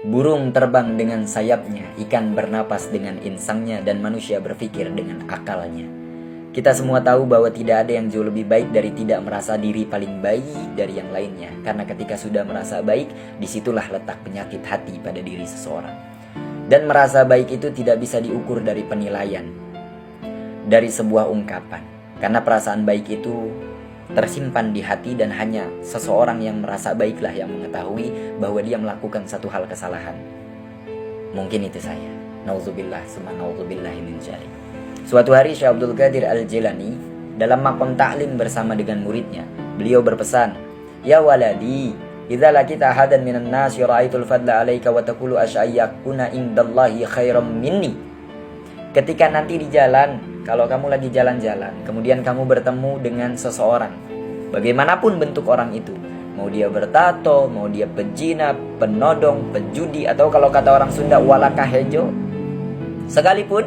Burung terbang dengan sayapnya, ikan bernapas dengan insangnya, dan manusia berpikir dengan akalnya. Kita semua tahu bahwa tidak ada yang jauh lebih baik dari tidak merasa diri paling baik dari yang lainnya. Karena ketika sudah merasa baik, disitulah letak penyakit hati pada diri seseorang. Dan merasa baik itu tidak bisa diukur dari penilaian, dari sebuah ungkapan. Karena perasaan baik itu tersimpan di hati dan hanya seseorang yang merasa baiklah yang mengetahui bahwa dia melakukan satu hal kesalahan. Mungkin itu saya. Nauzubillah, summa nauzubillah min dzalik. Suatu hari Syekh Abdul Qadir Al-Jilani dalam maqam ta'lim bersama dengan muridnya, beliau berpesan, "Ya waladi, idza laqita ahadan minan nas ra'aitul fadla 'alaika wa taqulu asy'ayyakuna indallahi khairam minni." Ketika nanti di jalan, kalau kamu lagi jalan-jalan, kemudian kamu bertemu dengan seseorang, bagaimanapun bentuk orang itu, mau dia bertato, mau dia pejina, penodong, pejudi, atau kalau kata orang Sunda walaka hejo, sekalipun,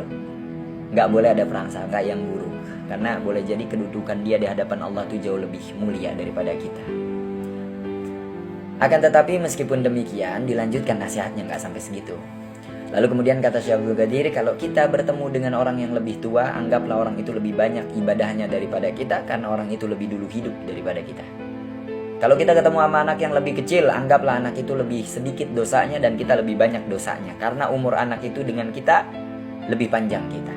gak boleh ada prasangka yang buruk, karena boleh jadi kedudukan dia di hadapan Allah itu jauh lebih mulia daripada kita. Akan tetapi meskipun demikian, dilanjutkan nasihatnya gak sampai segitu. Lalu kemudian kata Syekh Abdul Qadir, kalau kita bertemu dengan orang yang lebih tua, anggaplah orang itu lebih banyak ibadahnya daripada kita, karena orang itu lebih dulu hidup daripada kita. Kalau kita ketemu sama anak yang lebih kecil, anggaplah anak itu lebih sedikit dosanya dan kita lebih banyak dosanya, karena umur anak itu dengan kita lebih panjang kita.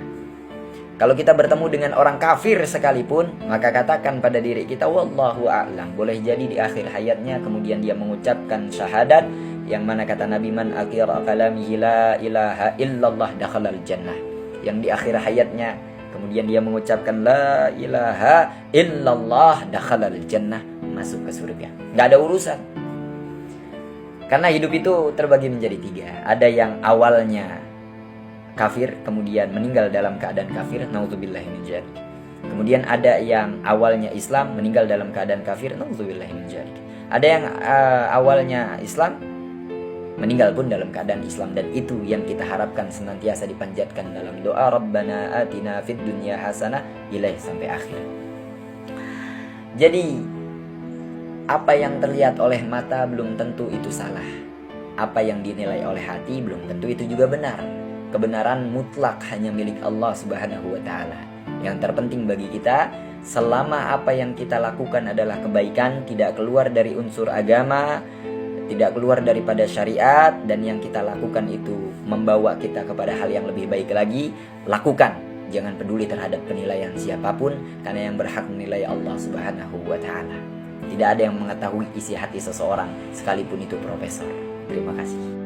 Kalau kita bertemu dengan orang kafir sekalipun, maka katakan pada diri kita, wallahu a'lam. Boleh jadi di akhir hayatnya kemudian dia mengucapkan syahadat, yang mana kata Nabi, man akhira kalamihi la ilaha illallah dakhalal jannah. Yang di akhir hayatnya kemudian dia mengucapkan la ilaha illallah dakhalal jannah, masuk ke surga. Gak ada urusan. Karena hidup itu terbagi menjadi tiga. Ada yang awalnya kafir, kemudian meninggal dalam keadaan kafir, naudzubillahi min dzalik. Kemudian ada yang awalnya Islam, meninggal dalam keadaan kafir, naudzubillahi min dzalik. Ada yang awalnya Islam, meninggal pun dalam keadaan Islam, dan itu yang kita harapkan senantiasa dipanjatkan dalam doa Rabbana atina fid dunya hasanah ilaih sampai akhir. Jadi apa yang terlihat oleh mata belum tentu itu salah. Apa yang dinilai oleh hati belum tentu itu juga benar. Kebenaran mutlak hanya milik Allah Subhanahu wa taala. Yang terpenting bagi kita, selama apa yang kita lakukan adalah kebaikan, tidak keluar dari unsur agama, tidak keluar daripada syariat, dan yang kita lakukan itu membawa kita kepada hal yang lebih baik lagi, lakukan. Jangan peduli terhadap penilaian siapapun, karena yang berhak menilai Allah Subhanahu wa taala. Tidak ada yang mengetahui isi hati seseorang, sekalipun itu profesor. Terima kasih.